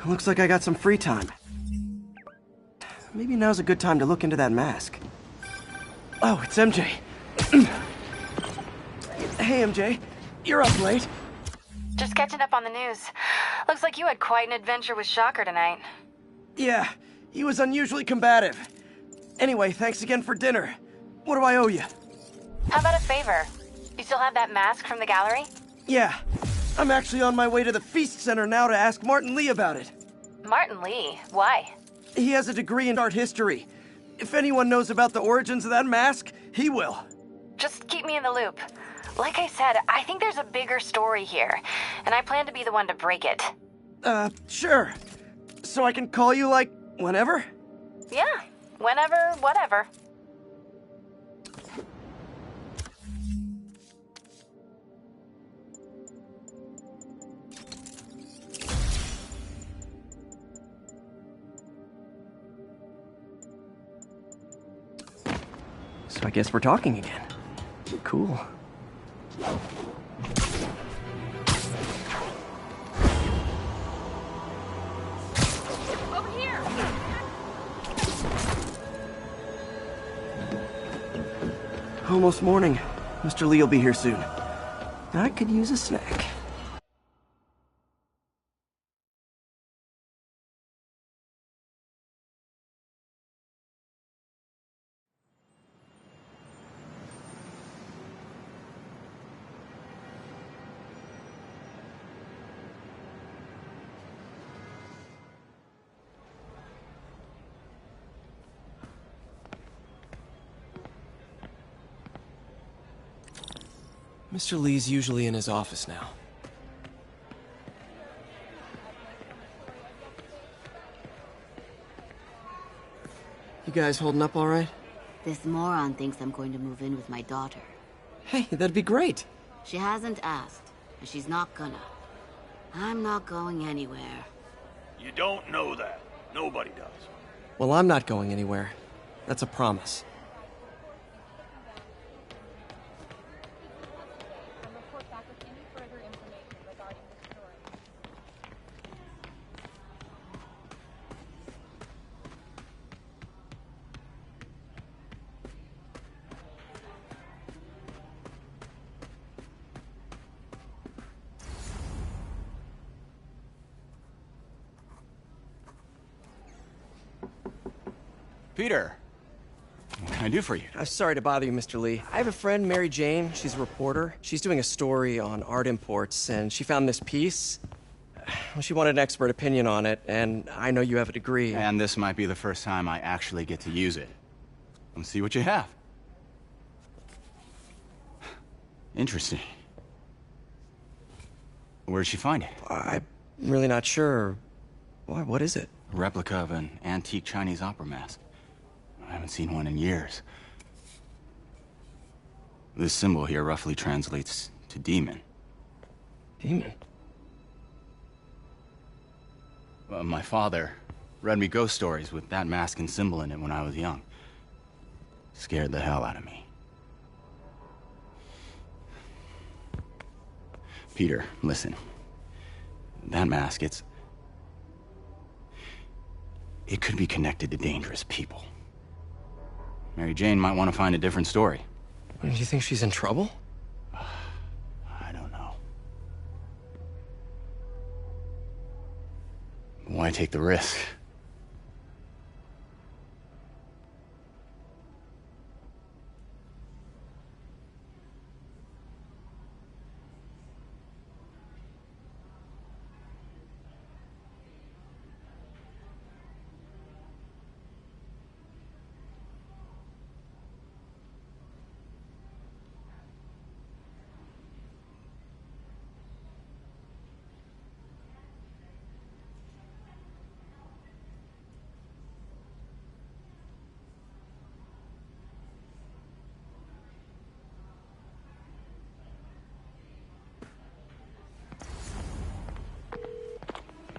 Looks like I got some free time. Maybe now's a good time to look into that mask. Oh, it's MJ. Hey, MJ. You're up late. Just catching up on the news. Looks like you had quite an adventure with Shocker tonight. Yeah, he was unusually combative. Anyway, thanks again for dinner. What do I owe you? How about a favor? You still have that mask from the gallery? Yeah, I'm actually on my way to the Feast Center now to ask Martin Lee about it. Martin Lee? Why? He has a degree in art history. If anyone knows about the origins of that mask, he will. Just keep me in the loop. Like I said, I think there's a bigger story here, and I plan to be the one to break it. Sure. So I can call you, like, whenever? Yeah, whenever, whatever. So I guess we're talking again. Cool. Over here! Almost morning. Mr. Lee will be here soon. I could use a snack. Mr. Lee's usually in his office now. You guys holding up all right? This moron thinks I'm going to move in with my daughter. Hey, that'd be great. She hasn't asked, and she's not gonna. I'm not going anywhere. You don't know that. Nobody does. Well, I'm not going anywhere. That's a promise. Peter, what can I do for you? Sorry to bother you, Mr. Lee. I have a friend, Mary Jane. She's a reporter. She's doing a story on art imports, and she found this piece. Well, she wanted an expert opinion on it, and I know you have a degree. And this might be the first time I actually get to use it. Let's see what you have. Interesting. Where'd she find it? I'm really not sure. What is it? A replica of an antique Chinese opera mask. I haven't seen one in years. This symbol here roughly translates to demon. Demon? My father read me ghost stories with that mask and symbol in it when I was young. Scared the hell out of me. Peter, listen. That mask, it could be connected to dangerous people. Mary Jane might want to find a different story. Do you think she's in trouble? I don't know. Why take the risk?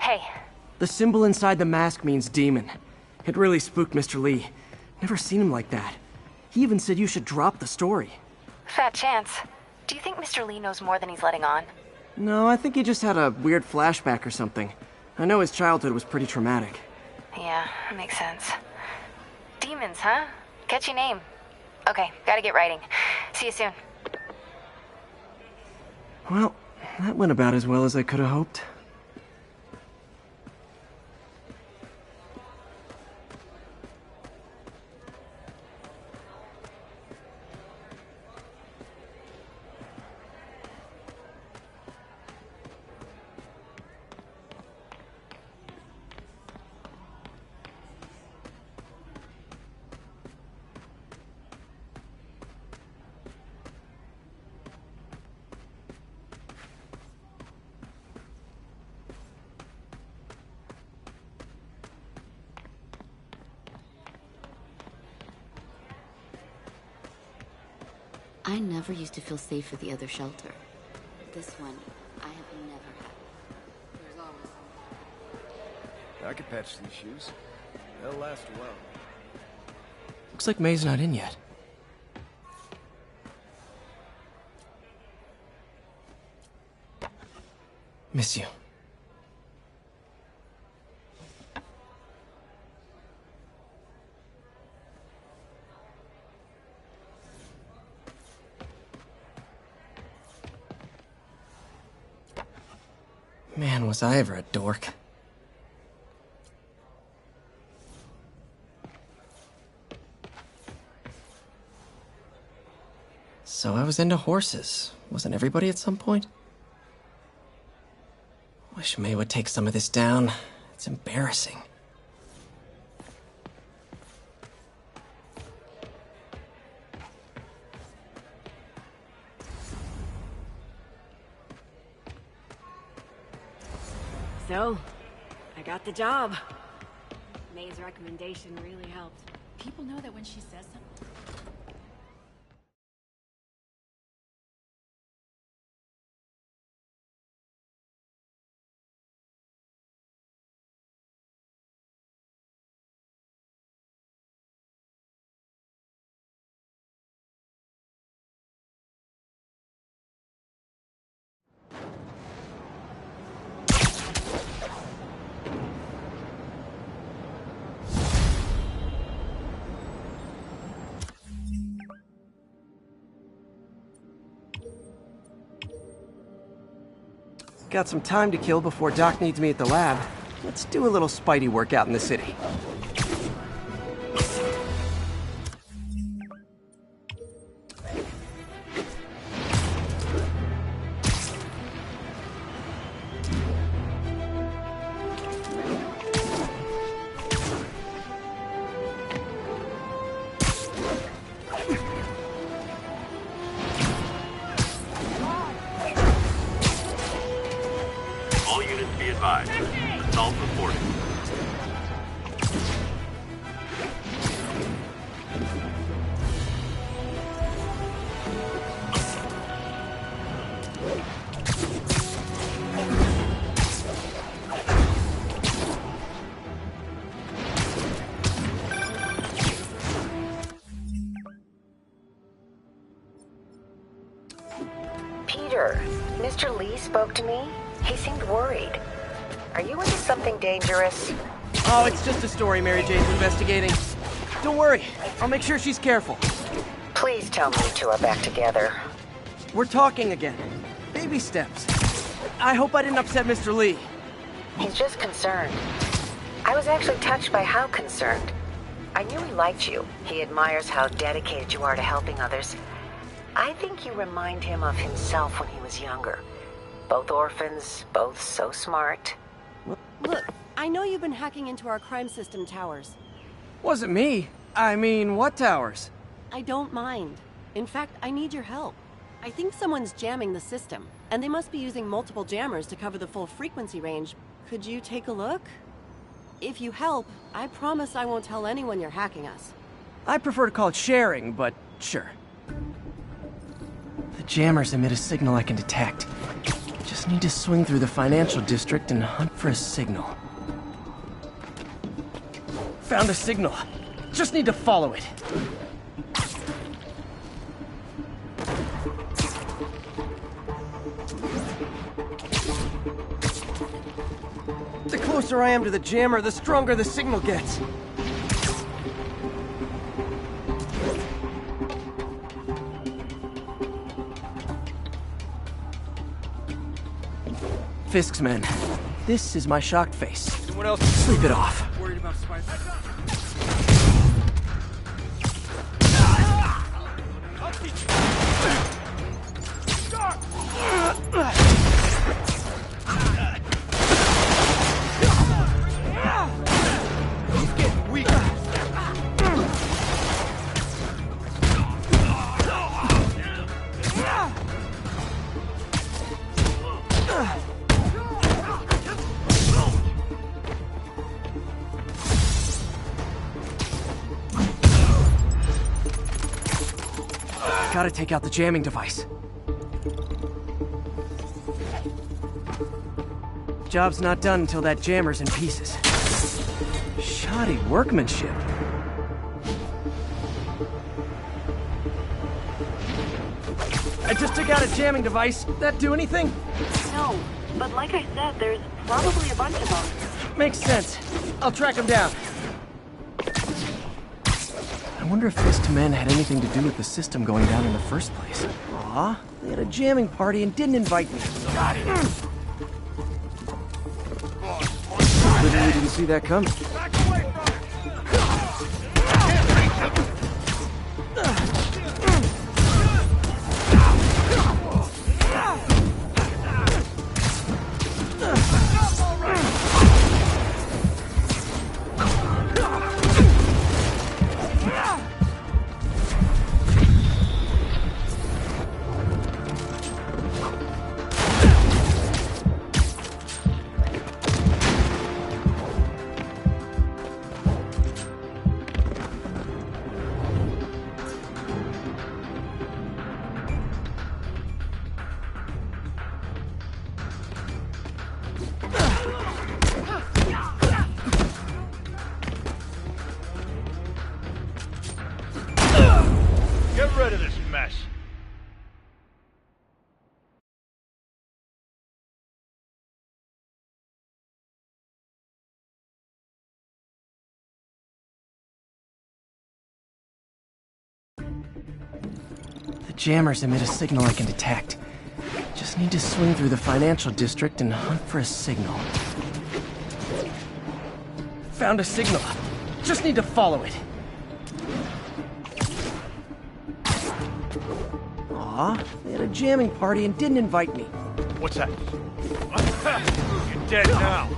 Hey. The symbol inside the mask means demon. It really spooked Mr. Lee. Never seen him like that. He even said you should drop the story. Fat chance. Do you think Mr. Lee knows more than he's letting on? No, I think he just had a weird flashback or something. I know his childhood was pretty traumatic. Yeah, makes sense. Demons, huh? Catchy name. Okay, gotta get writing. See you soon. Well, that went about as well as I could have hoped. I never used to feel safe at the other shelter. This one, I have never had. There's always I could patch these shoes. They'll last a while. Looks like May's not in yet. Miss you. Man, was I ever a dork. So I was into horses. Wasn't everybody at some point? Wish May would take some of this down. It's embarrassing. So, I got the job. May's recommendation really helped. People know that when she says something. Got some time to kill before Doc needs me at the lab. Let's do a little Spidey workout in the city. All units be advised. Assault reported. Peter, Mr. Lee spoke to me. He seemed worried. Are you into something dangerous? Oh, it's just a story Mary Jane's investigating. Don't worry, I'll make sure she's careful. Please tell me you two are back together. We're talking again. Baby steps. I hope I didn't upset Mr. Lee. He's just concerned. I was actually touched by how concerned. I knew he liked you. He admires how dedicated you are to helping others. I think you remind him of himself when he was younger. Both orphans, both so smart. Look, I know you've been hacking into our crime system towers. Wasn't me. I mean, what towers? I don't mind. In fact, I need your help. I think someone's jamming the system, and they must be using multiple jammers to cover the full frequency range. Could you take a look? If you help, I promise I won't tell anyone you're hacking us. I prefer to call it sharing, but sure. The jammers emit a signal I can detect. Just need to swing through the financial district and hunt for a signal. Found a signal. Just need to follow it. The closer I am to the jammer, the stronger the signal gets. Fisk's men. This is my shocked face. Anyone else Sleep it off. worried about spies? I'll teach you. He's getting weak. Gotta take out the jamming device. Job's not done until that jammer's in pieces. Shoddy workmanship. I just took out a jamming device. That do anything? No, but like I said, there's probably a bunch of them. Makes sense. I'll track him down. I wonder if Fisk's men had anything to do with the system going down in the first place. Aw, they had a jamming party and didn't invite me. Got it. Literally didn't see that coming. Get rid of this mess. The jammers emit a signal I can detect. Just need to swing through the financial district and hunt for a signal. Found a signal. Just need to follow it. Aw, they had a jamming party and didn't invite me. What's that? You're dead now.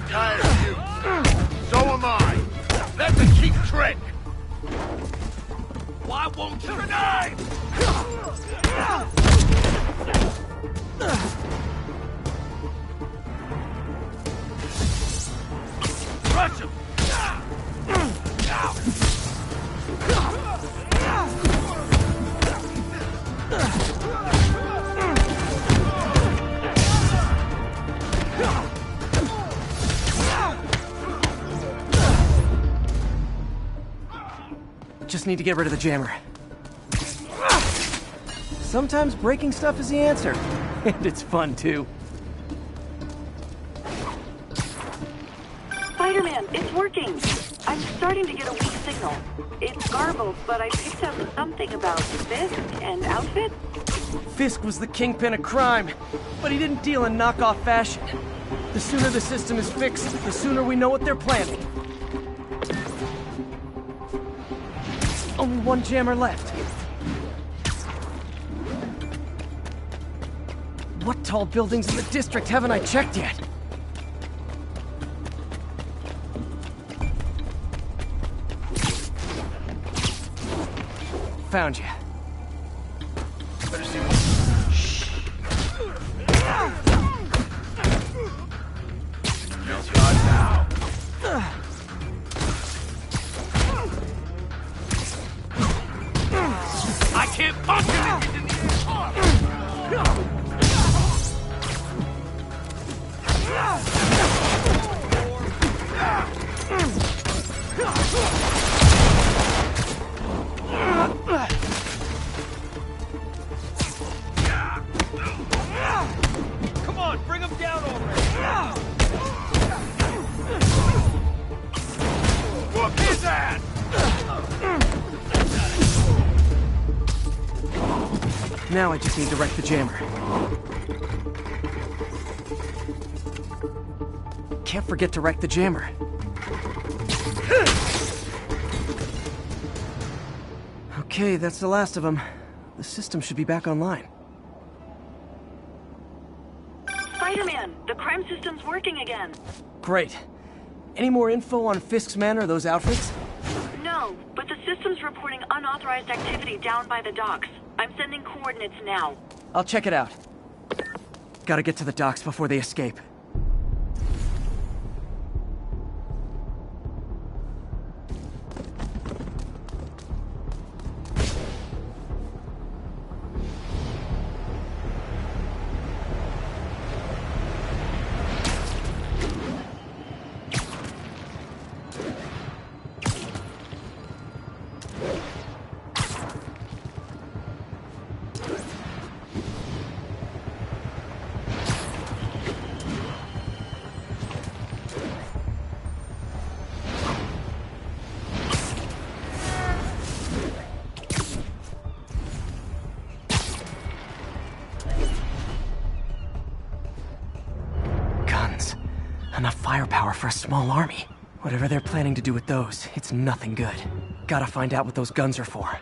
Tired of you. So am I. That's a cheap trick. Why won't you die? Rush him. Just need to get rid of the jammer. Sometimes breaking stuff is the answer. And it's fun, too. Spider-Man, it's working! I'm starting to get a weak signal. It's garbled, but I picked up something about Fisk and outfit. Fisk was the kingpin of crime, but he didn't deal in knockoff fashion. The sooner the system is fixed, the sooner we know what they're planning. Only one jammer left. What tall buildings in the district haven't I checked yet? Found you. Better see what... Shh. Feels hot now. I can't function if it's in the Come on, bring him down already! Whoop his ass! Now I just need to wreck the jammer. Can't forget to wreck the jammer. Okay, that's the last of them. The system should be back online. Spider-Man, the crime system's working again. Great. Any more info on Fisk's men or those outfits? No, but the system's reporting unauthorized activity down by the docks. I'm sending coordinates now. I'll check it out. Gotta get to the docks before they escape. Enough firepower for a small army. Whatever they're planning to do with those, it's nothing good. Gotta find out what those guns are for.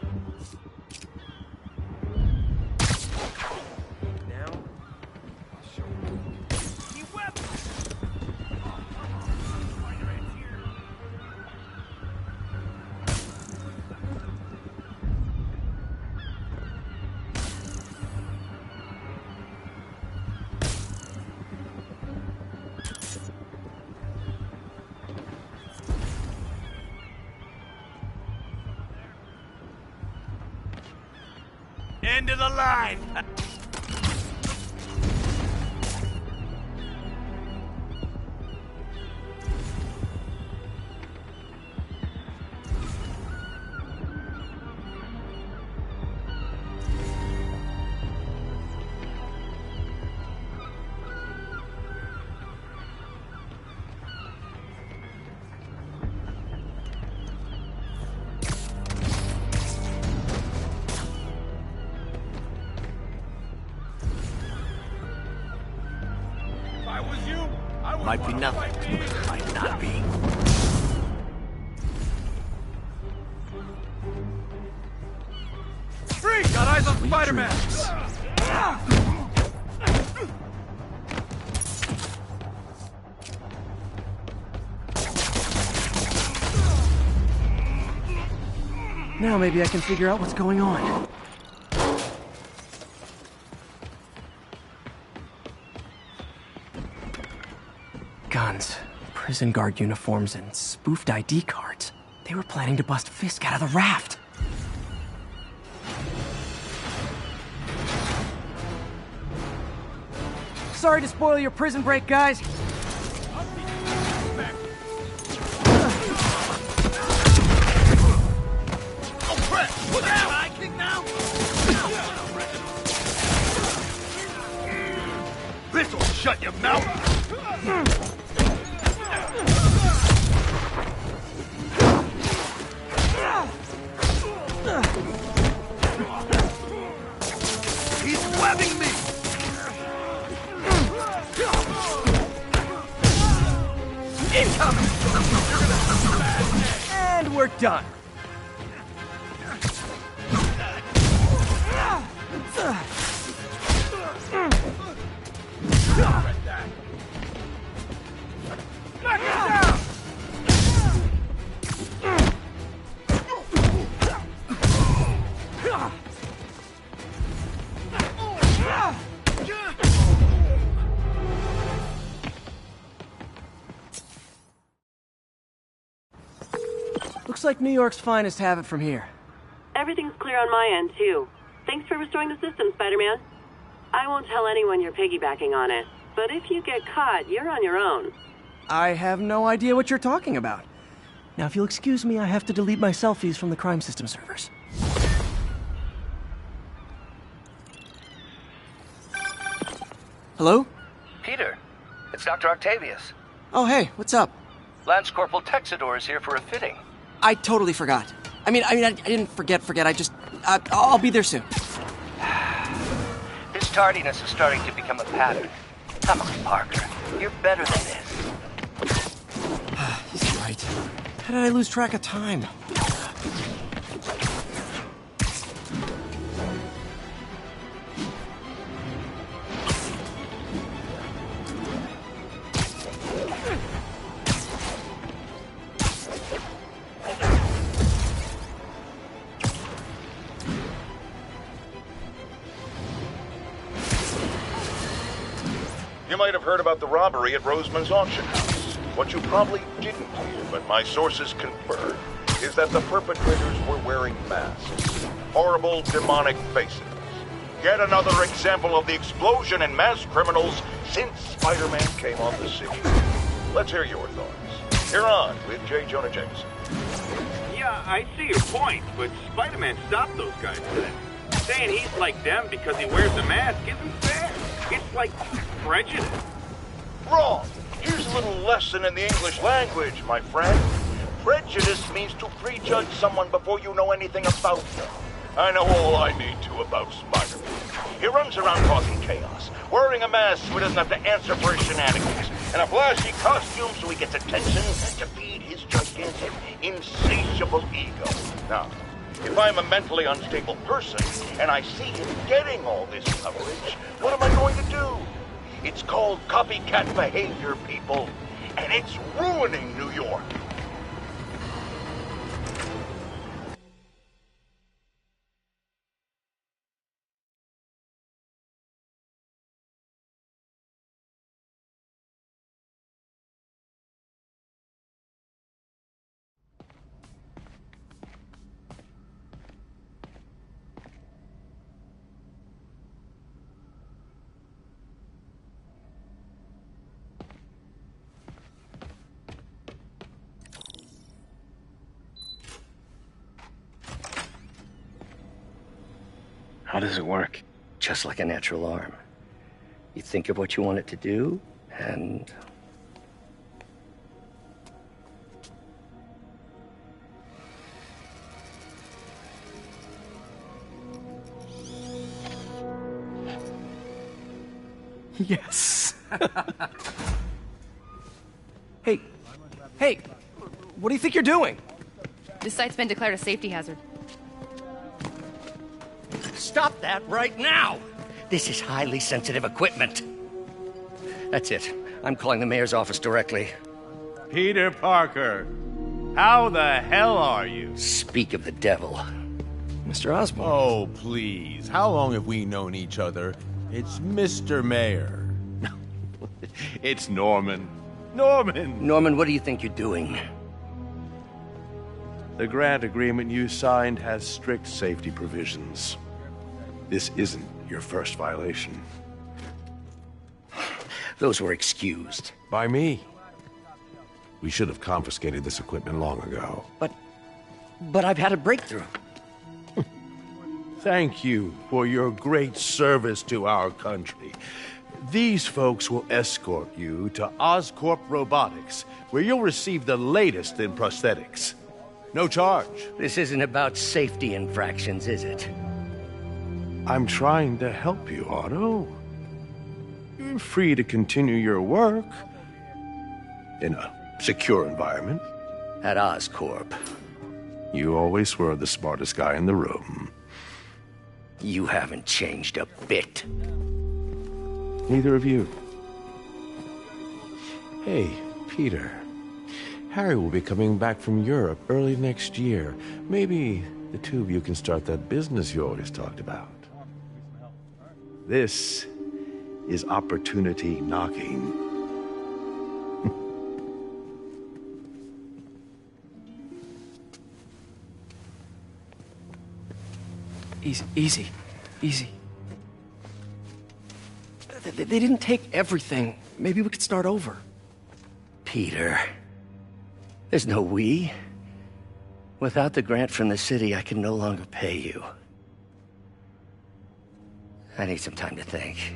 End of the line! Might be nothing. Might not be. Free! Got eyes on Spider-Man! Now maybe I can figure out what's going on. Guns, prison guard uniforms, and spoofed ID cards. They were planning to bust Fisk out of the raft. Sorry to spoil your prison break, guys. Oh crap! Look out! I kick now? This'll shut your mouth! He's webbing me! Incoming! And we're done. like New York's finest have it from here. Everything's clear on my end, too. Thanks for restoring the system, Spider-Man. I won't tell anyone you're piggybacking on it, but if you get caught, you're on your own. I have no idea what you're talking about. Now, if you'll excuse me, I have to delete my selfies from the crime system servers. Hello? Peter, it's Dr. Octavius. Oh, hey, what's up? Lance Corporal Texador is here for a fitting. I totally forgot. I didn't forget. I just... I'll be there soon. This tardiness is starting to become a pattern. Come on, Parker. You're better than this. He's right. How did I lose track of time? You might have heard about the robbery at Roseman's auction house. What you probably didn't hear, but my sources confirmed, is that the perpetrators were wearing masks. Horrible, demonic faces. Yet another example of the explosion in mass criminals since Spider-Man came on the scene. Let's hear your thoughts. You're on with J. Jonah Jameson. Yeah, I see your point, but Spider-Man stopped those guys then. Saying he's like them because he wears a mask isn't fair. It's like prejudice. Wrong. Here's a little lesson in the English language, my friend. Prejudice means to prejudge someone before you know anything about them. I know all I need to about Spider-Man. He runs around causing chaos, wearing a mask so he doesn't have to answer for his shenanigans, and a flashy costume so he gets attention to feed his gigantic, insatiable ego. Now, if I'm a mentally unstable person, and I see him getting all this coverage, what am I going to do? It's called copycat behavior, people, and it's ruining New York. How does it work? Just like a natural arm. You think of what you want it to do, and... Yes. Hey, what do you think you're doing? This site's been declared a safety hazard. Stop that right now! This is highly sensitive equipment. That's it. I'm calling the mayor's office directly. Peter Parker, how the hell are you? Speak of the devil. Mr. Osborn. Oh, please. How long have we known each other? It's Mr. Mayor. It's Norman. Norman, what do you think you're doing? The grant agreement you signed has strict safety provisions. This isn't your first violation. Those were excused. By me. We should have confiscated this equipment long ago. But I've had a breakthrough. Thank you for your great service to our country. These folks will escort you to Oscorp Robotics, where you'll receive the latest in prosthetics. No charge. This isn't about safety infractions, is it? I'm trying to help you, Otto. You're free to continue your work in a secure environment. At Oscorp. You always were the smartest guy in the room. You haven't changed a bit. Neither of you. Hey, Peter. Harry will be coming back from Europe early next year. Maybe the two of you can start that business you always talked about. This is opportunity knocking. Easy. They didn't take everything. Maybe we could start over. Peter. There's no we. Without the grant from the city, I can no longer pay you. I need some time to think.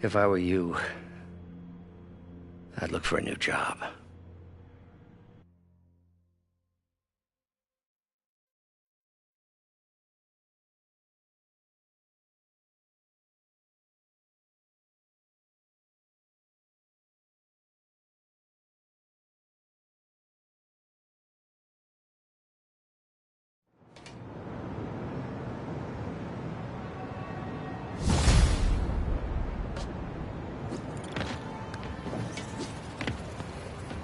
If I were you, I'd look for a new job.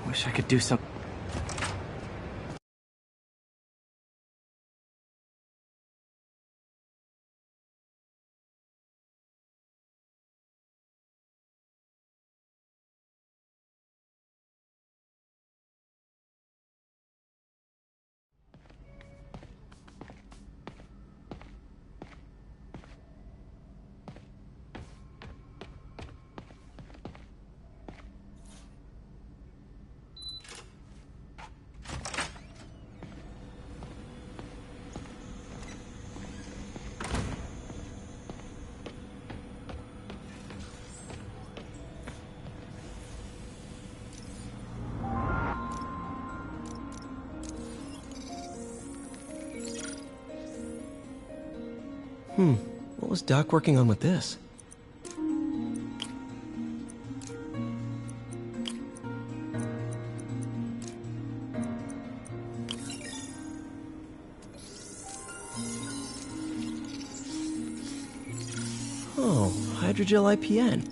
Wish I could do some... What was Doc working on with this? Oh, hydrogel IPN.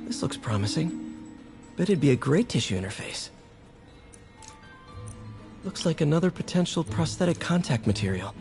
This looks promising. Bet it'd be a great tissue interface. Looks like another potential prosthetic contact material.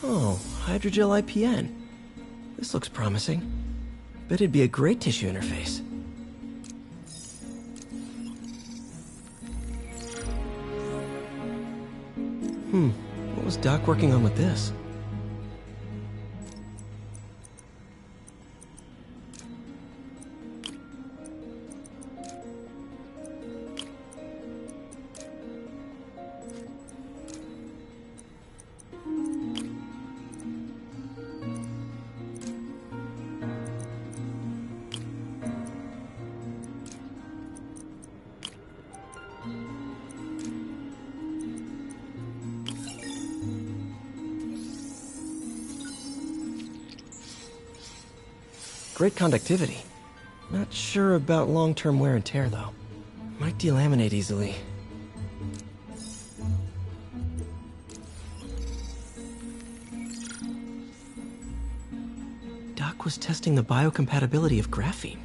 Oh, hydrogel IPN. This looks promising. Bet it'd be a great tissue interface. What was Doc working on with this? Great conductivity. Not sure about long-term wear and tear, though. Might delaminate easily. Doc was testing the biocompatibility of graphene.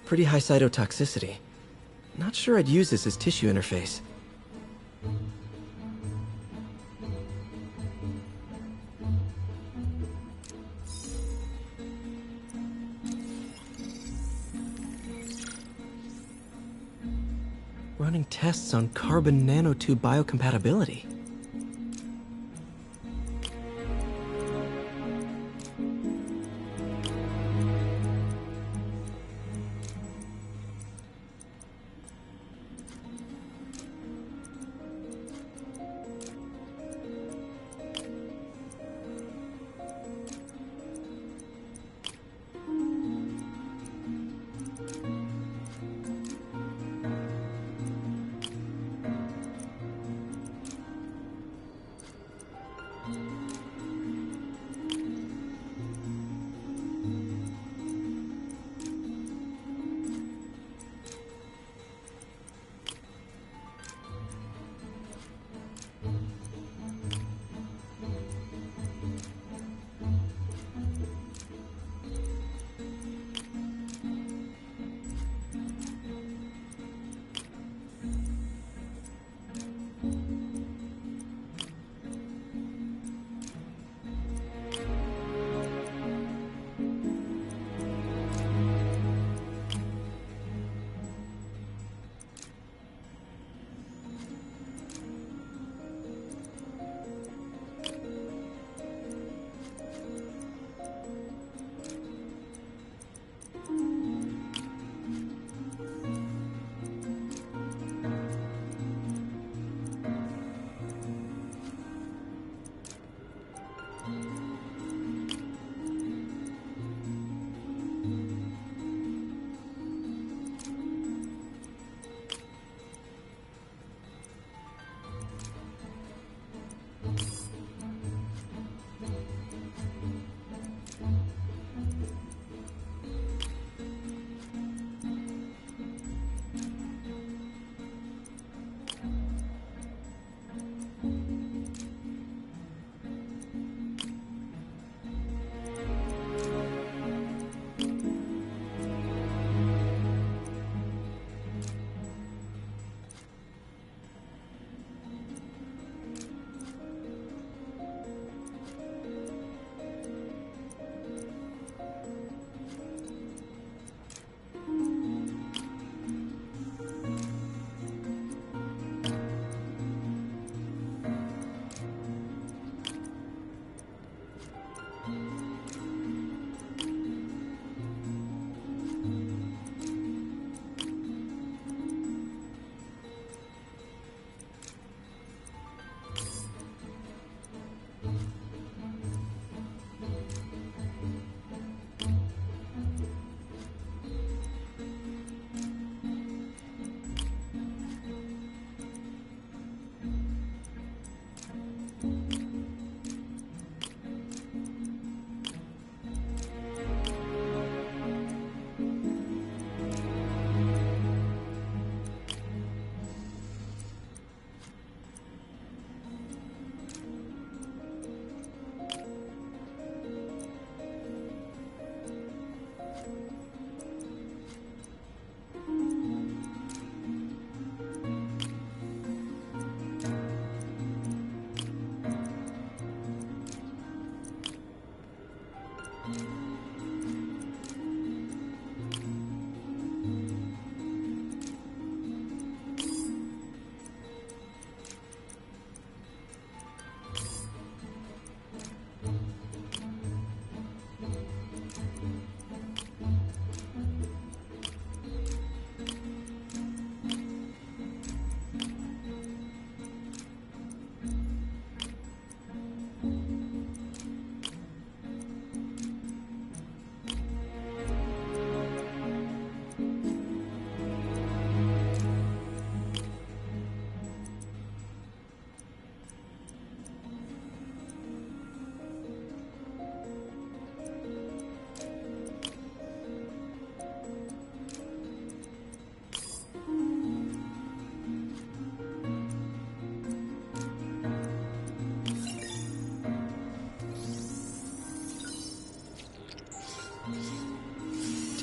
pretty high cytotoxicity. Not sure I'd use this as tissue interface. Running tests on carbon nanotube biocompatibility.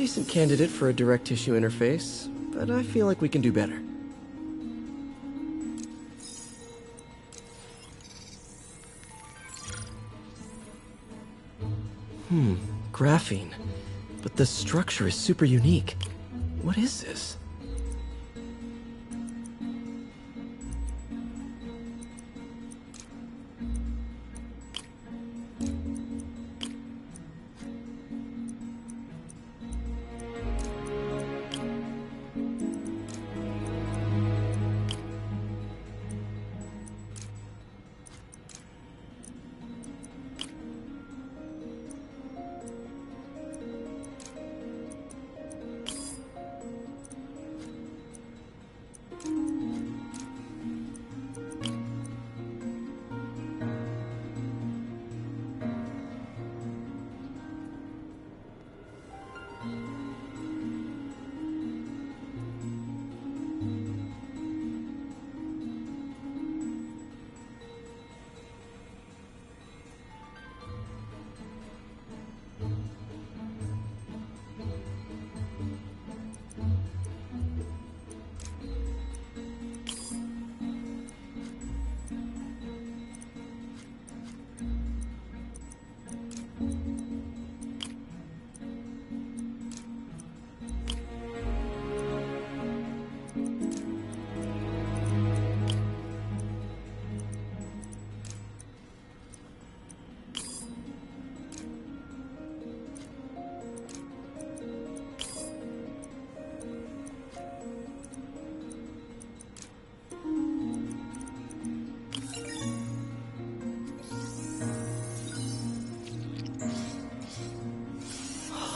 decent candidate for a direct tissue interface, but I feel like we can do better. Graphene. But the structure is super unique. What is this?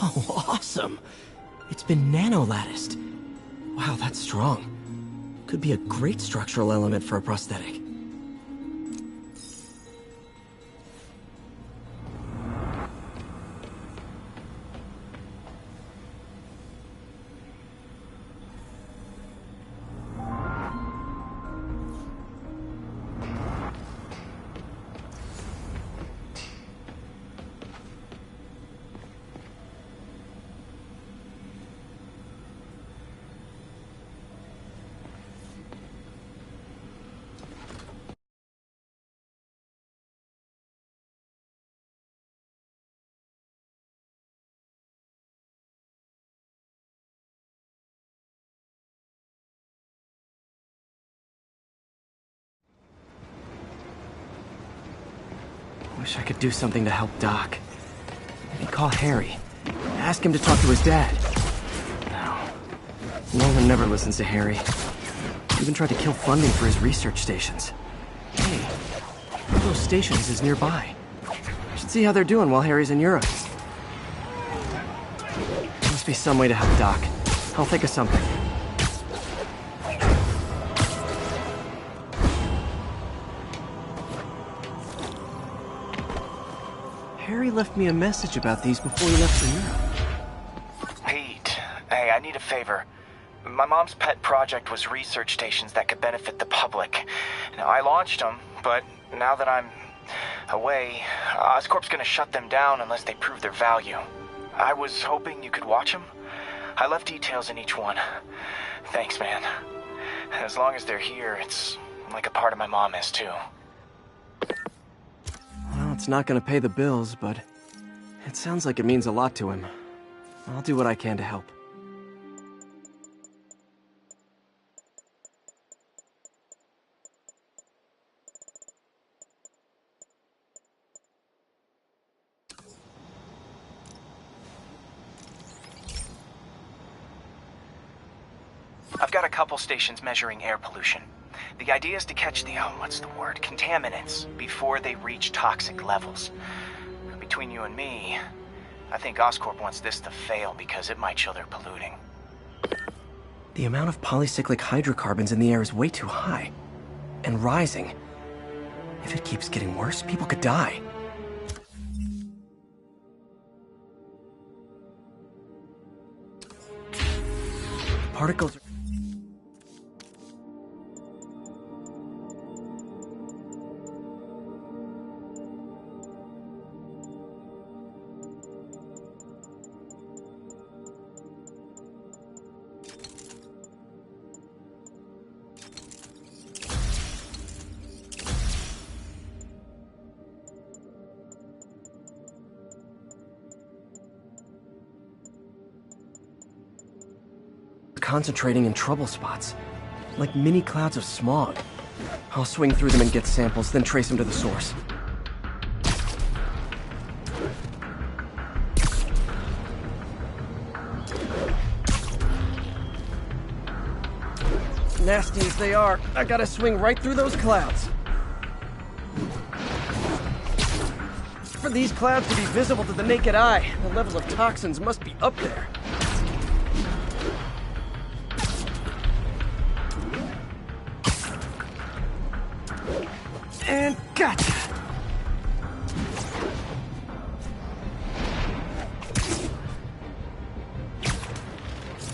Oh, awesome! It's been nano-latticed. Wow, that's strong. Could be a great structural element for a prosthetic. Wish I could do something to help Doc. Maybe call Harry. Ask him to talk to his dad. No. Nolan never listens to Harry. Even tried to kill funding for his research stations. Hey, one of those stations is nearby. I should see how they're doing while Harry's in Europe. There must be some way to help Doc. I'll think of something. Harry left me a message about these before he left for Europe. Pete, hey, I need a favor. My mom's pet project was research stations that could benefit the public. Now, I launched them, but now that I'm away, Oscorp's gonna shut them down unless they prove their value. I was hoping you could watch them. I left details in each one. Thanks, man. As long as they're here, it's like a part of my mom is, too. Well, it's not gonna pay the bills, but it sounds like it means a lot to him. I'll do what I can to help. I've got a couple stations measuring air pollution. The idea is to catch the, contaminants before they reach toxic levels. Between you and me, I think Oscorp wants this to fail because it might show they're polluting. The amount of polycyclic hydrocarbons in the air is way too high. And rising. If it keeps getting worse, people could die. Particles are... concentrating in trouble spots. Like mini clouds of smog. I'll swing through them and get samples, then trace them to the source. Nasty as they are, I gotta swing right through those clouds. For these clouds to be visible to the naked eye, the level of toxins must be up there. And gotcha!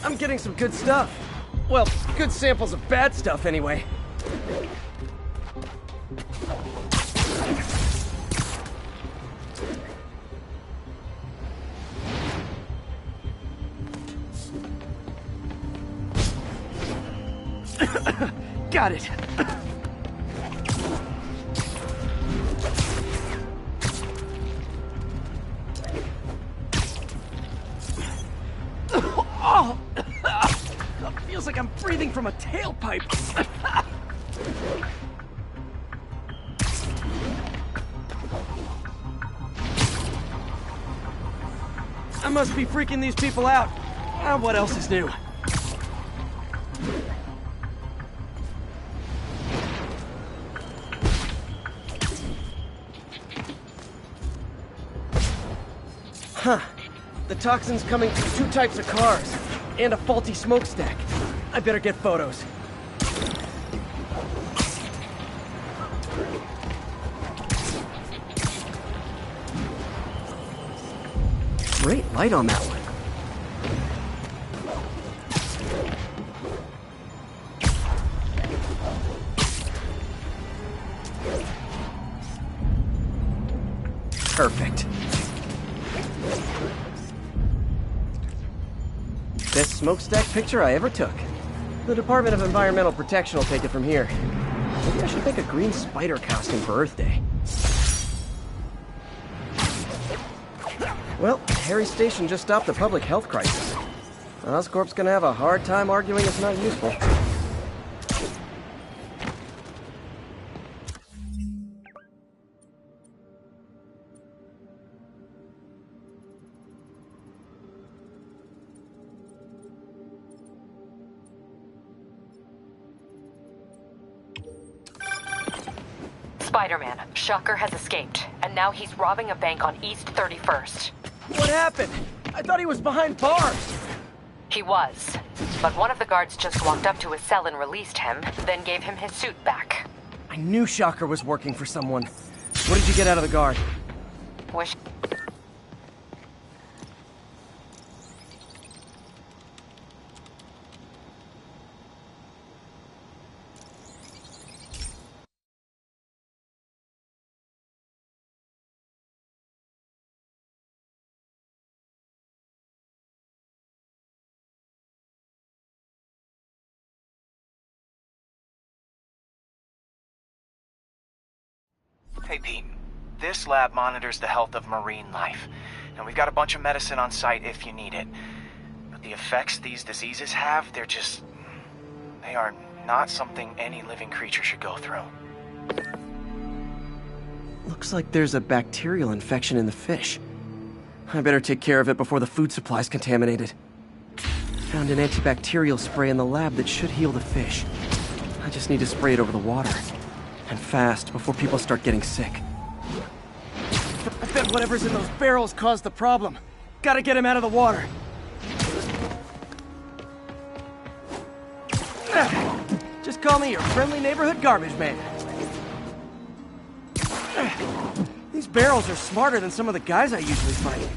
I'm getting some good stuff. Well, good samples of bad stuff, anyway. Got it. Oh! Feels like I'm breathing from a tailpipe. I must be freaking these people out. What else is new? Huh. The toxin's coming from 2 types of cars, and a faulty smokestack. I better get photos. Great light on that one. Perfect. Best smokestack picture I ever took. The Department of Environmental Protection will take it from here. Maybe I should make a green spider costume for Earth Day. Well, Harry Station just stopped the public health crisis. Oscorp's gonna have a hard time arguing it's not useful. Spider-Man, Shocker has escaped, and now he's robbing a bank on East 31st. What happened? I thought he was behind bars. He was, but one of the guards just walked up to his cell and released him, then gave him his suit back. I knew Shocker was working for someone. What did you get out of the guard? Wish... Hey, Pete. This lab monitors the health of marine life. And we've got a bunch of medicine on site if you need it. But the effects these diseases have, they are not something any living creature should go through. Looks like there's a bacterial infection in the fish. I better take care of it before the food supply's contaminated. Found an antibacterial spray in the lab that should heal the fish. I just need to spray it over the water. And fast, before people start getting sick. I bet whatever's in those barrels caused the problem. Gotta get him out of the water. Just call me your friendly neighborhood garbage man. These barrels are smarter than some of the guys I usually fight.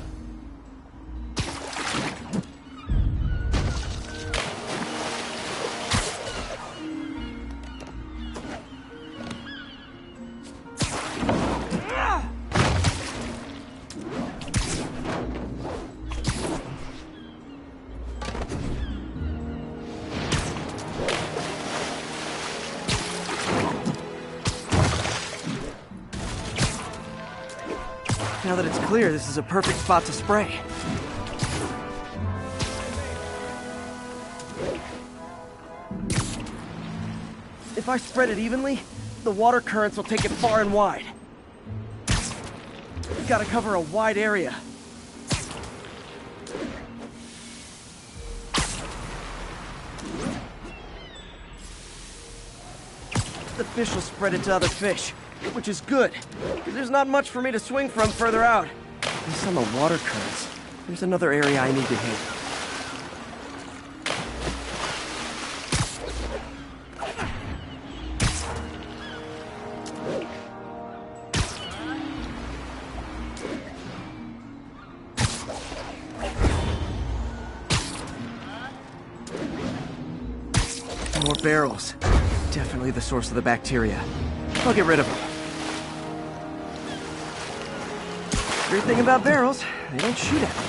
Now that it's clear, this is a perfect spot to spray. If I spread it evenly, the water currents will take it far and wide. Gotta cover a wide area. The fish will spread it to other fish, which is good, because there's not much for me to swing from further out. Based on the water currents, there's another area I need to hit. More barrels. Definitely the source of the bacteria. I'll get rid of them. Great thing about barrels, they don't shoot at me.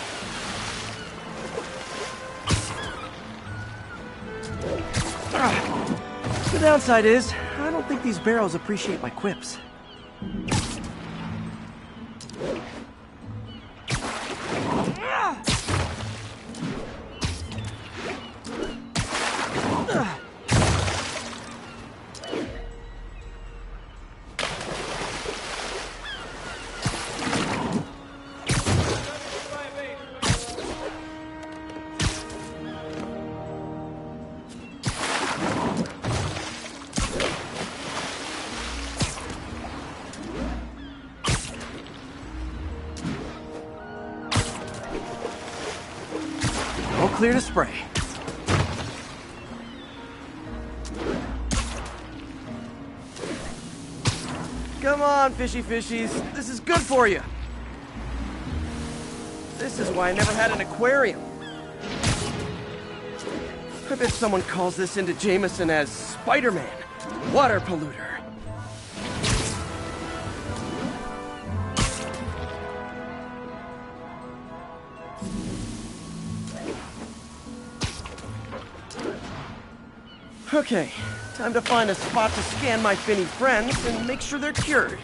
The downside is, I don't think these barrels appreciate my quips. Clear to spray. Come on, fishy fishies. This is good for you. This is why I never had an aquarium. I bet someone calls this into Jameson as Spider-Man, water polluter. Okay, time to find a spot to scan my finny friends and make sure they're cured.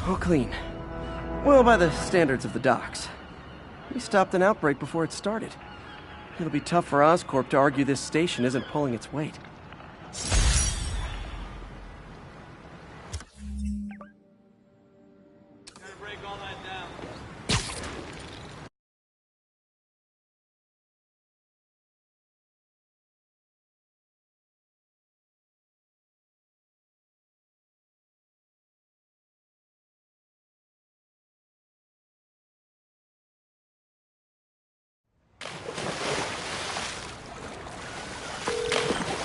All clean. Well, by the standards of the docks. We stopped an outbreak before it started. It'll be tough for Oscorp to argue this station isn't pulling its weight.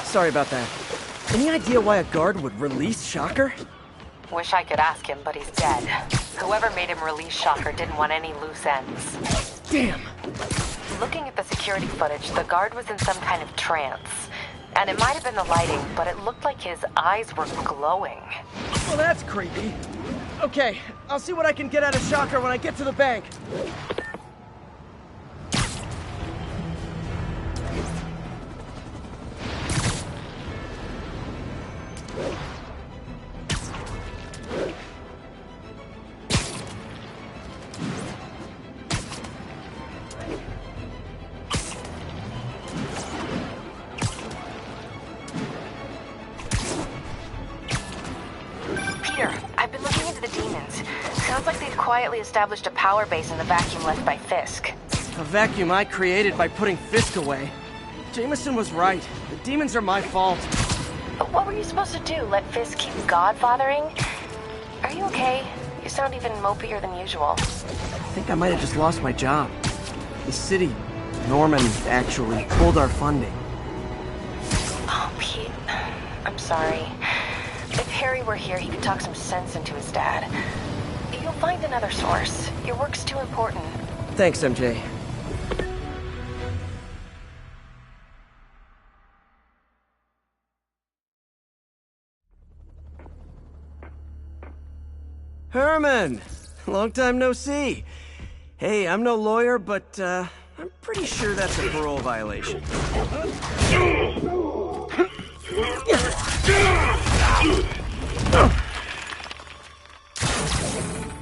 Sorry about that. Any idea why a guard would release Shocker? Wish I could ask him, but he's dead. Whoever made him release Shocker didn't want any loose ends. Damn! Looking at the security footage, the guard was in some kind of trance. And it might have been the lighting, but it looked like his eyes were glowing. Well, that's creepy. Okay, I'll see what I can get out of Shocker when I get to the bank. Quietly established a power base in the vacuum left by Fisk. A vacuum I created by putting Fisk away. Jameson was right. The demons are my fault. But what were you supposed to do? Let Fisk keep godfathering? Are you okay? You sound even mopier than usual. I think I might have just lost my job. The city, Norman, actually, pulled our funding. Oh, Pete. I'm sorry. If Harry were here, he could talk some sense into his dad. You'll find another source. Your work's too important. Thanks, MJ. Herman! Long time no see. Hey, I'm no lawyer, but, I'm pretty sure that's a parole violation.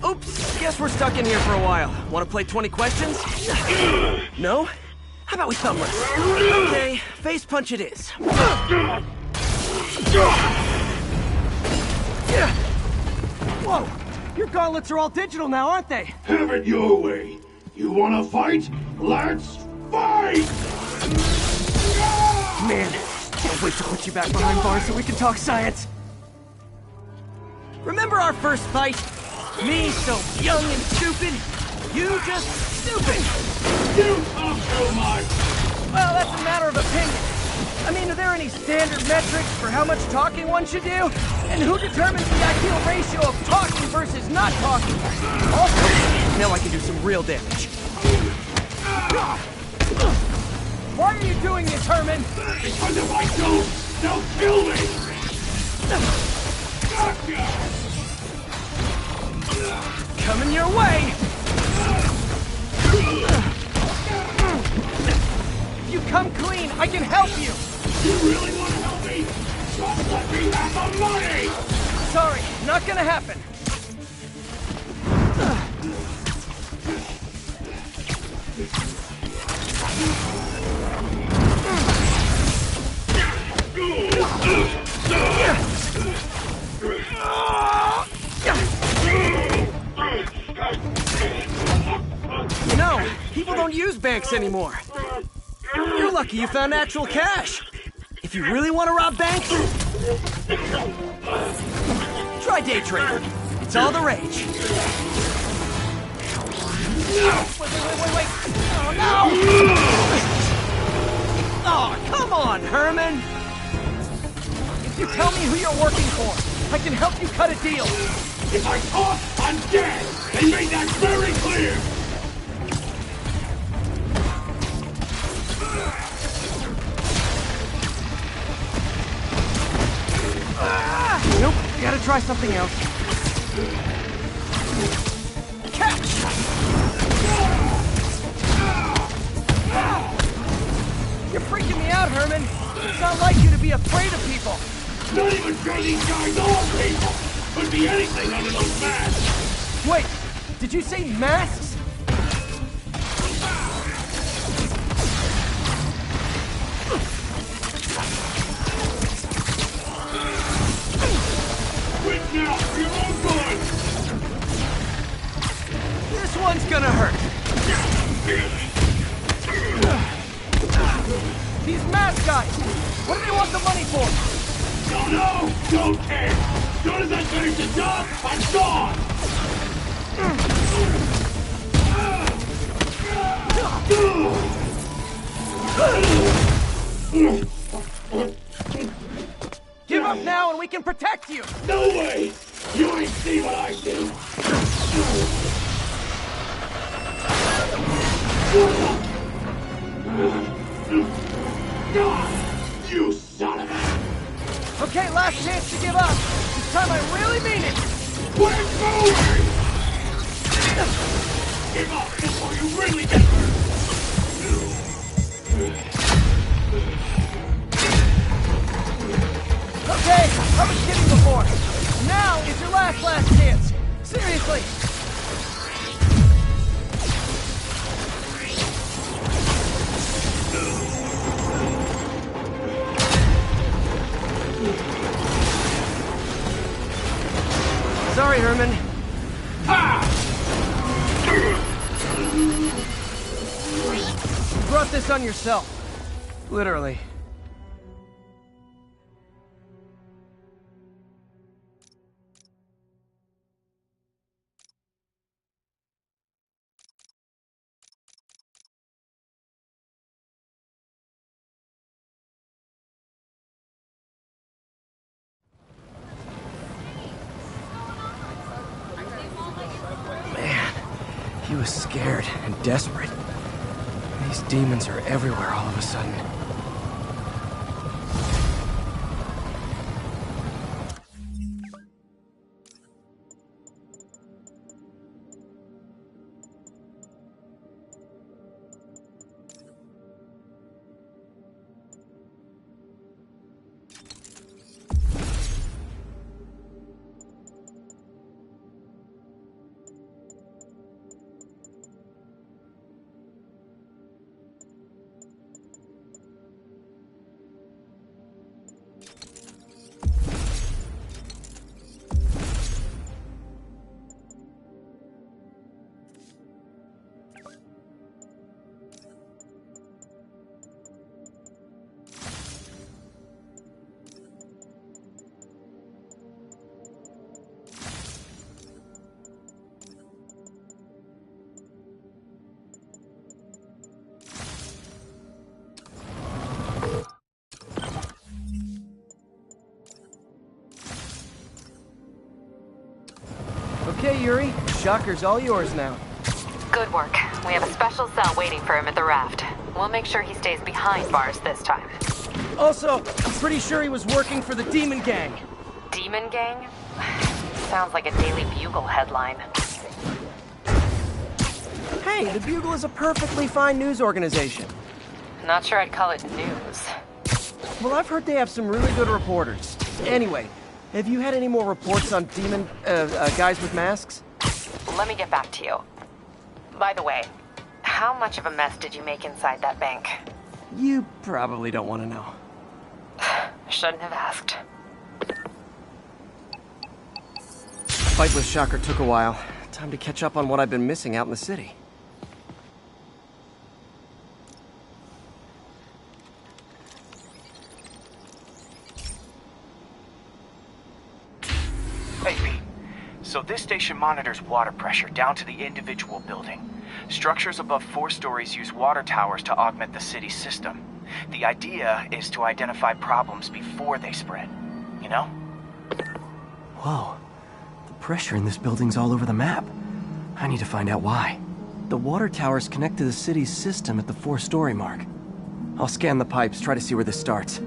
Oops, Guess we're stuck in here for a while. Want to play 20 questions? No? How about we thumb wrestle? Okay, face punch it is. Whoa! Your gauntlets are all digital now, aren't they? Have it your way. You wanna fight? Let's fight! Man, can't wait to put you back behind bars so we can talk science. Remember our first fight? Me so young and stupid, you just stupid. You talk too much. Well, that's a matter of opinion. I mean, are there any standard metrics for how much talking one should do? And who determines the ideal ratio of talking versus not talking? Also, now I can do some real damage. Why are you doing this, Herman? Because if I don't, they'll kill me! Coming your way! If you come clean, I can help you! You really want to help me? Just let me have the money! Sorry, not gonna happen. You know, people don't use banks anymore. You're lucky you found actual cash. If you really want to rob banks, try day trading. It's all the rage. Wait. Oh, no! Oh, come on, Herman! If you tell me who you're working for, I can help you cut a deal. If I talk, I'm dead! They made that very clear! Nope, gotta try something else. Catch! You're freaking me out, Herman. It's not like you to be afraid of people. Not even sure these guys are people! Could be anything under those masks! Wait, did you say masks? Quit now, for your own good! This one's gonna hurt. These mask guys, what do they want the money for? Don't know, don't care! As soon as I finish the job, I'm gone! Give up now and we can protect you! No way! You ain't see what I do! You son of a... Okay, last chance to give up. This time I really mean it. Quit moving! Give up before you really get hurt! Okay, I was kidding before. Now is your last chance. Seriously. Sorry, Herman. You brought this on yourself. Literally. He was scared and desperate. These demons are everywhere all of a sudden. Okay, Yuri. Shocker's all yours now. Good work. We have a special cell waiting for him at the raft. We'll make sure he stays behind bars this time. Also, I'm pretty sure he was working for the Demon Gang. Demon Gang? Sounds like a Daily Bugle headline. Hey, the Bugle is a perfectly fine news organization. Not sure I'd call it news. Well, I've heard they have some really good reporters. Anyway, have you had any more reports on demon, guys with masks? Let me get back to you. By the way, how much of a mess did you make inside that bank? You probably don't want to know. Shouldn't have asked. Fight with Shocker took a while. Time to catch up on what I've been missing out in the city. Hey, Pete. So this station monitors water pressure down to the individual building. Structures above 4 stories use water towers to augment the city's system. The idea is to identify problems before they spread. You know? Whoa. The pressure in this building's all over the map. I need to find out why. The water towers connect to the city's system at the 4-story mark. I'll scan the pipes, try to see where this starts.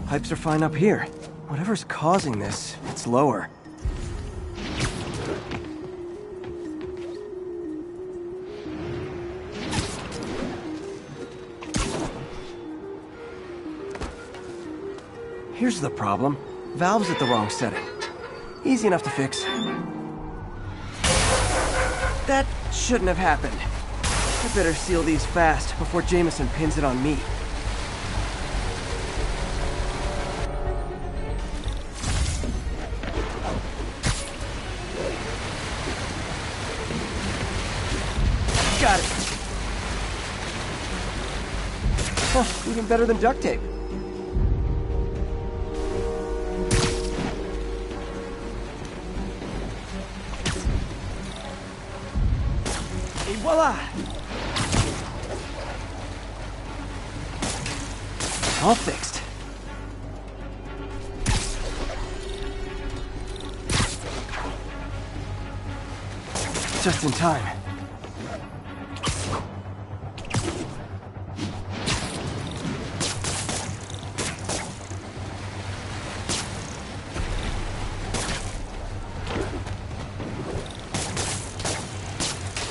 Pipes are fine up here. Whatever's causing this, it's lower. Here's the problem. Valve's at the wrong setting. Easy enough to fix. That shouldn't have happened. I better seal these fast before Jameson pins it on me. Got it. Huh, even better than duct tape. Et voila! All fixed. Just in time.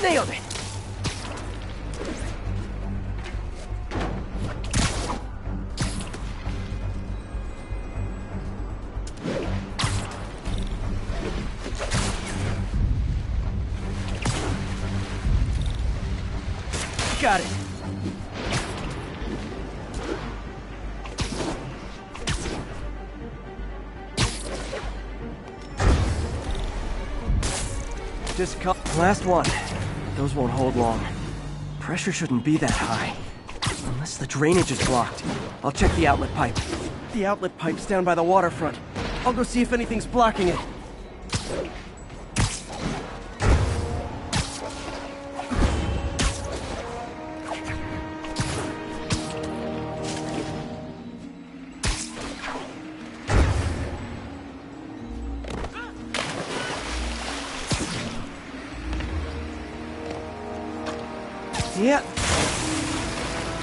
Nailed it! Got it. Just last one. Those won't hold long. Pressure shouldn't be that high. Unless the drainage is blocked. I'll check the outlet pipe. The outlet pipe's down by the waterfront. I'll go see if anything's blocking it. Yep.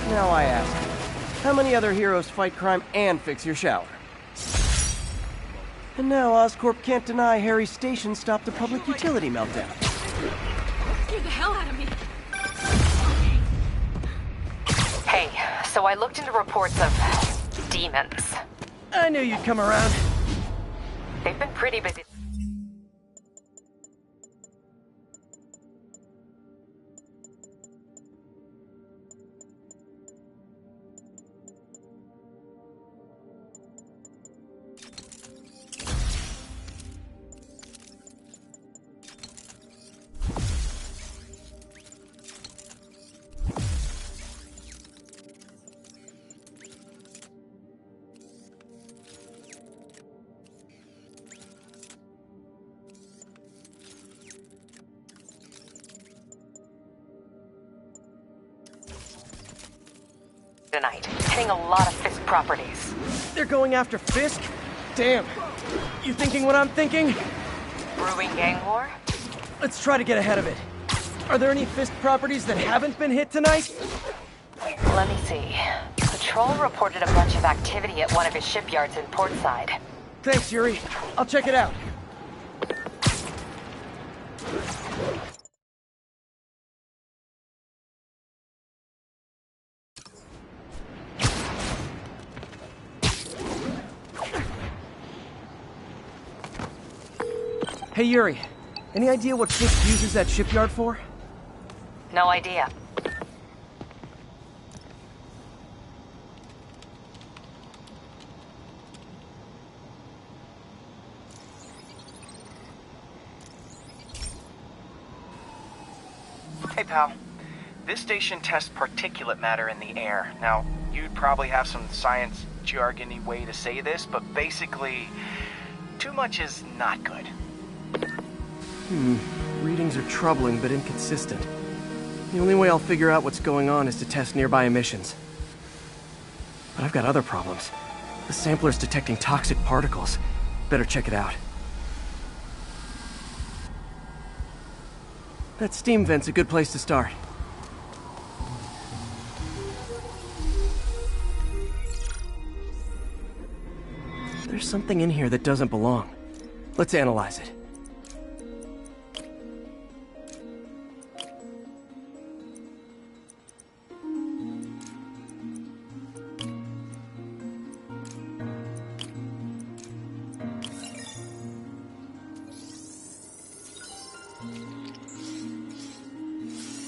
Now I ask, how many other heroes fight crime and fix your shower? And now Oscorp can't deny Harry's station stopped a public utility meltdown. Scared the hell out of me. Hey, so I looked into reports of demons. I knew you'd come around. They've been pretty busy. Tonight, hitting a lot of Fisk properties. They're going after Fisk? Damn. You thinking what I'm thinking? Brewing gang war? Let's try to get ahead of it. Are there any Fisk properties that haven't been hit tonight? Let me see. Patrol reported a bunch of activity at one of his shipyards in Portside. Thanks, Yuri. I'll check it out. Hey, Yuri. Any idea what Fisk uses that shipyard for? No idea. Hey, pal. This station tests particulate matter in the air. Now, you'd probably have some science jargony way to say this, but basically, too much is not good. Readings are troubling but inconsistent. The only way I'll figure out what's going on is to test nearby emissions. But I've got other problems. The sampler's detecting toxic particles. Better check it out. That steam vent's a good place to start. There's something in here that doesn't belong. Let's analyze it.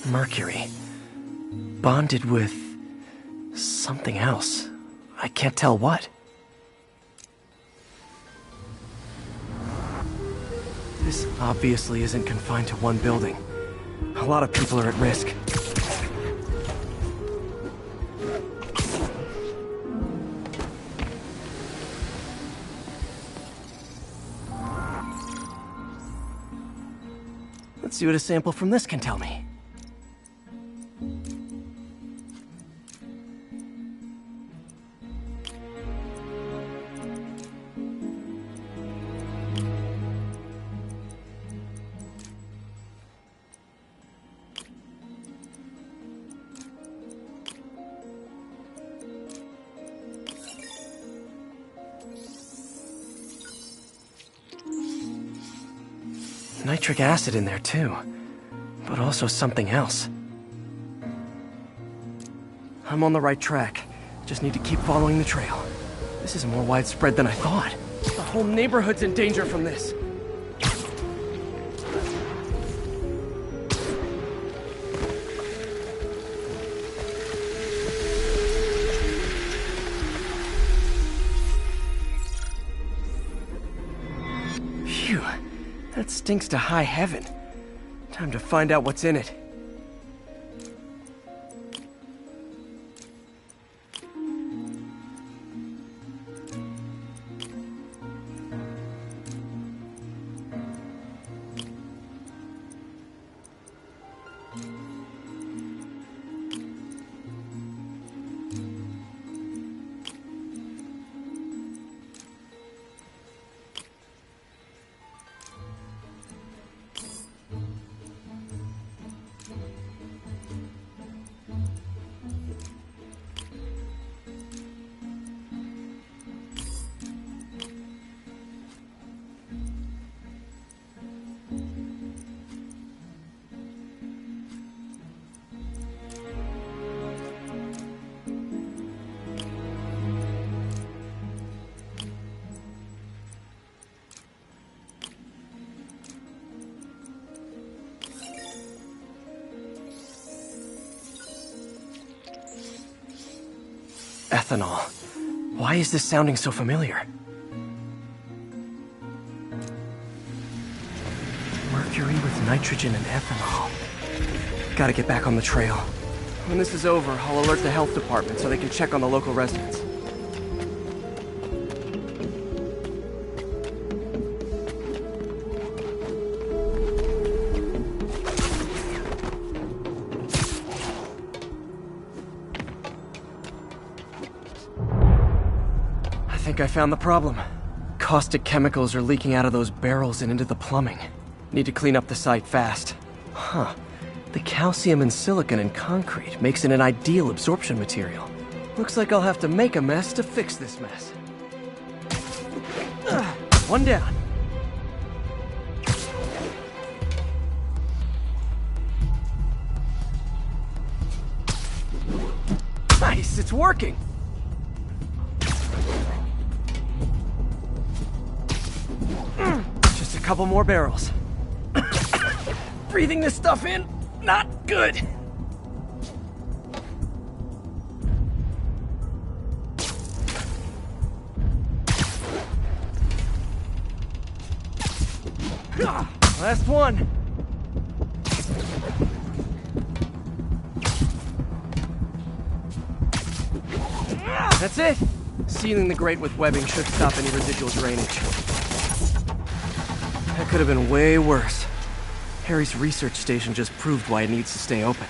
Mercury. Bonded with something else. I can't tell what. This obviously isn't confined to one building. A lot of people are at risk. Let's see what a sample from this can tell me. Nitric acid in there too, but also something else. I'm on the right track. Just need to keep following the trail. This is more widespread than I thought. The whole neighborhood's in danger from this. Phew. That stinks to high heaven. Time to find out what's in it. Ethanol. Why is this sounding so familiar? Mercury with nitrogen and ethanol. Gotta get back on the trail. When this is over, I'll alert the health department so they can check on the local residents. I think I found the problem. caustic chemicals are leaking out of those barrels and into the plumbing. Need to clean up the site fast. Huh. The calcium and silicon in concrete makes it an ideal absorption material. Looks like I'll have to make a mess to fix this mess. One down. Nice, it's working! Just a couple more barrels. Breathing this stuff in, not good. Last one. That's it. Sealing the grate with webbing should stop any residual drainage. That could have been way worse. Harry's research station just proved why it needs to stay open.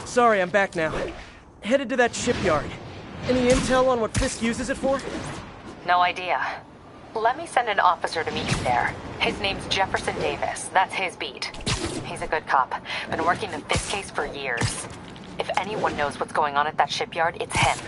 Sorry, I'm back now. Headed to that shipyard. Any intel on what Fisk uses it for? No idea. Let me send an officer to meet you there. His name's Jefferson Davis. That's his beat. He's a good cop. Been working the Fisk case for years. If anyone knows what's going on at that shipyard, it's him.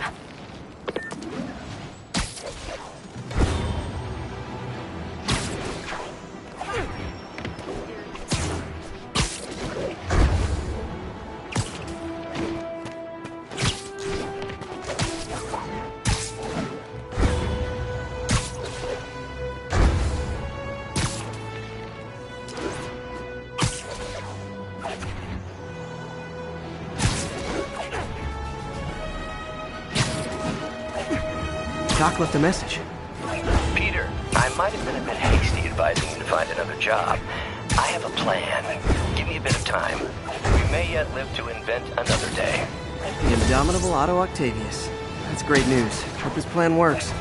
Doc left a message. Peter, I might have been a bit hasty advising you to find another job. I have a plan. Give me a bit of time. We may yet live to invent another day. The indomitable Otto Octavius. That's great news. Hope his plan works.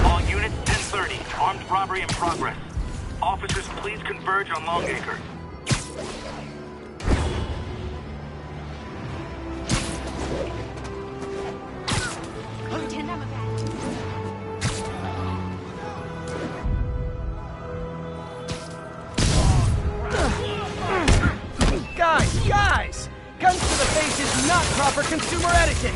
All units, 1030. Armed robbery in progress. Officers, please converge on Longacre. Guys! Guns to the face is not proper consumer etiquette!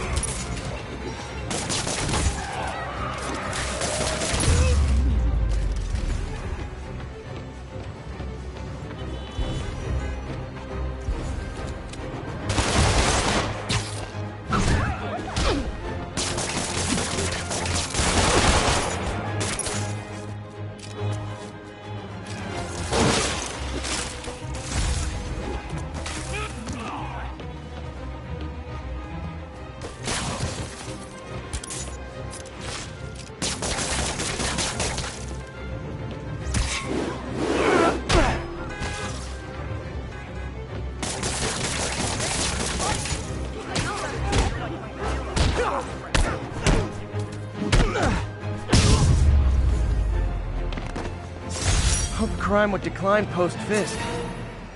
Hope crime would decline post-Fisk.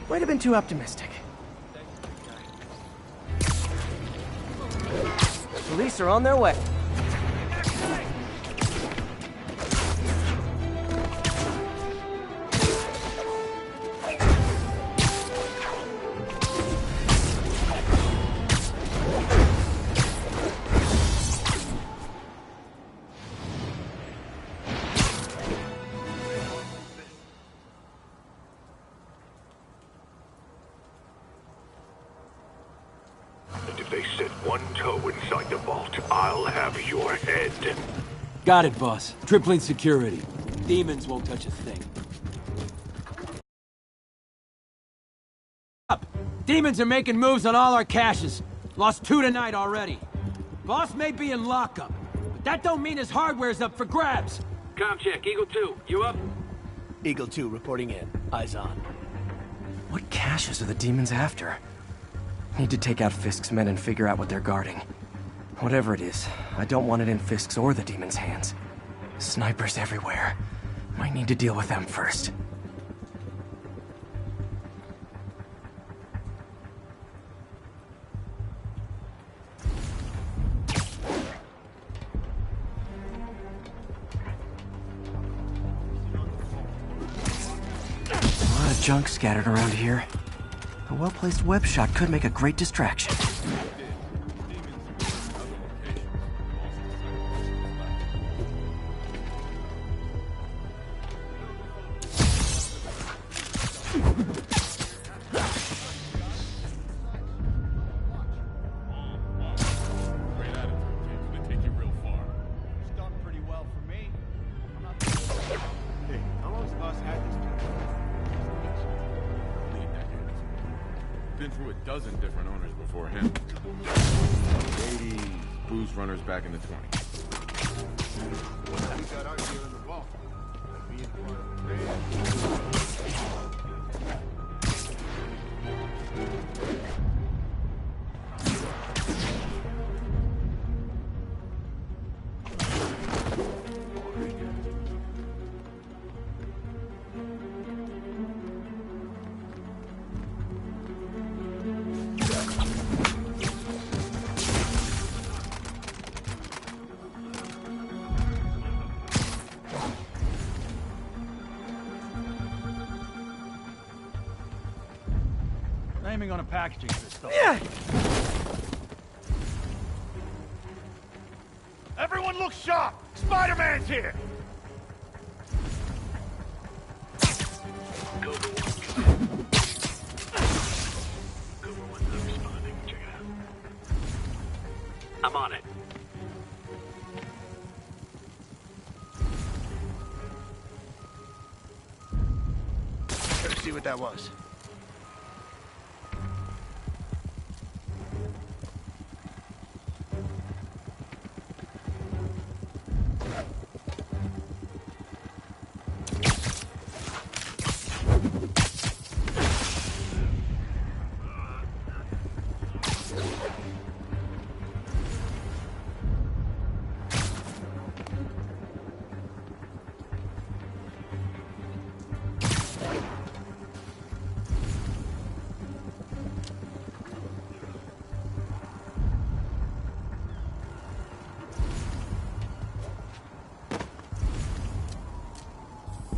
Might have been too optimistic. Police are on their way. They set one toe inside the vault, I'll have your head. Got it, boss. Tripling security. Demons won't touch a thing. Demons are making moves on all our caches. Lost 2 tonight already. Boss may be in lockup, but that don't mean his hardware's up for grabs. Com check, Eagle 2, you up? Eagle 2 reporting in. Eyes on. What caches are the demons after? Need to take out Fisk's men and figure out what they're guarding. Whatever it is, I don't want it in Fisk's or the demons' hands. Snipers everywhere. Might need to deal with them first. A lot of junk scattered around here. A well-placed web shot could make a great distraction. Been through a dozen different owners before him. 80s, booze runners back in the 20s. We got our gear in the vault. Aiming on a packaging system. Everyone look sharp! Spider-Man's here! I'm on it. Let's see what that was.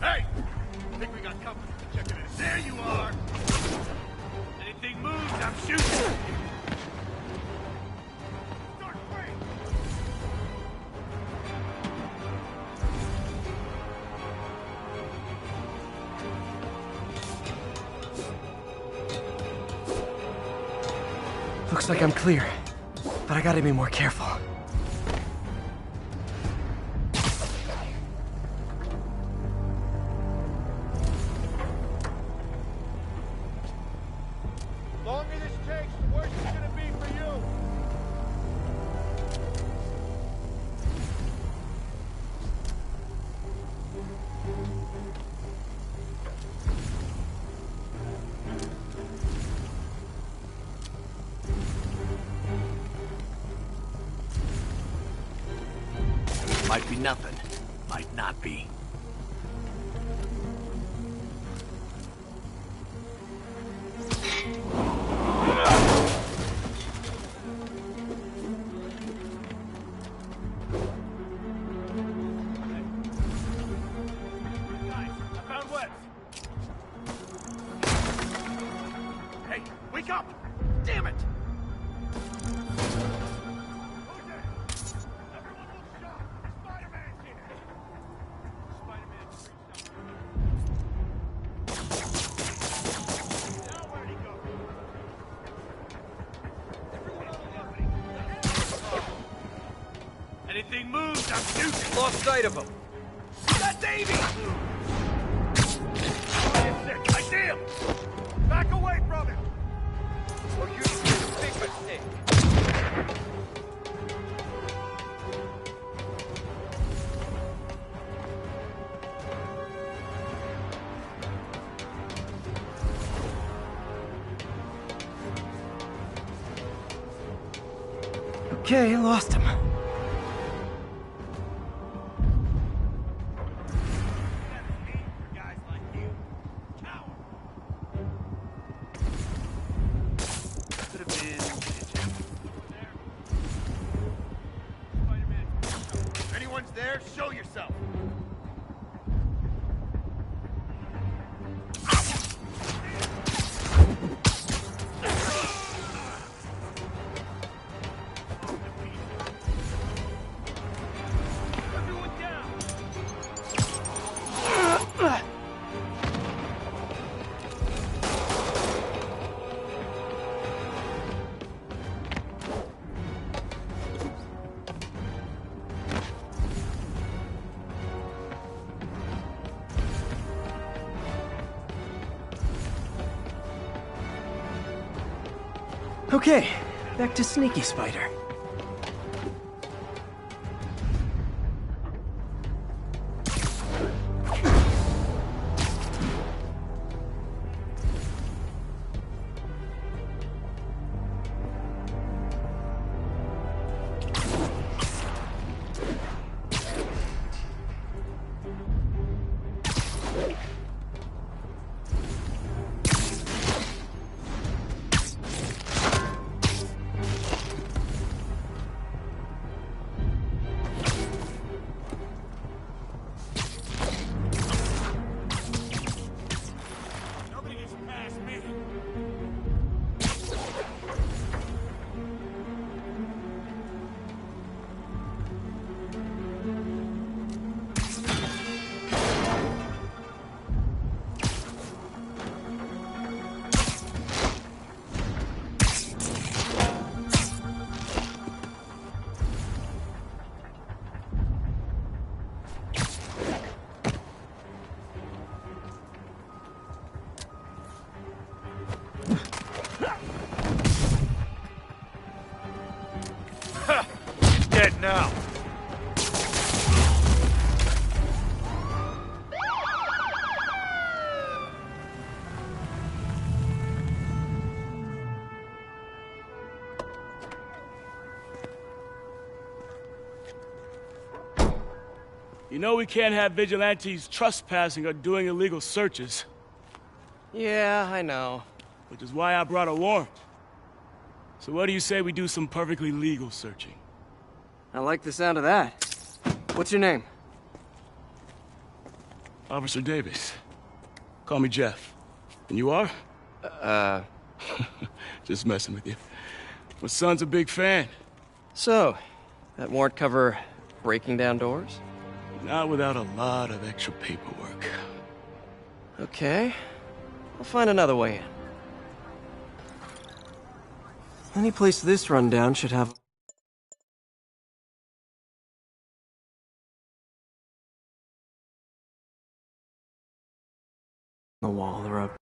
Hey! I think we got company. Check it in. There you are! Anything moves, I'm shooting! Start spraying! Looks like I'm clear, but I gotta be more careful. Longer this takes, the worse it's gonna be for you! Might be nothing. Might not be. Guys, I found webs! Hey, wake up! Damn it! Anything moves, I'm shooting! Lost sight of him. That Davey! I see him! Back away from him! or you just made a big mistake. Okay, I lost him. Could have been. If anyone's there, show yourself. Okay, back to Sneaky Spider. Dead now. You know we can't have vigilantes trespassing or doing illegal searches. Yeah, I know. Which is why I brought a warrant. So what do you say we do some perfectly legal searching? I like the sound of that. What's your name? Officer Davis. Call me Jeff. And you are? Just messing with you. My son's a big fan. So, that warrant cover breaking down doors? Not without a lot of extra paperwork. Okay. I'll find another way in. Any place this rundown should have... the wall, they're up.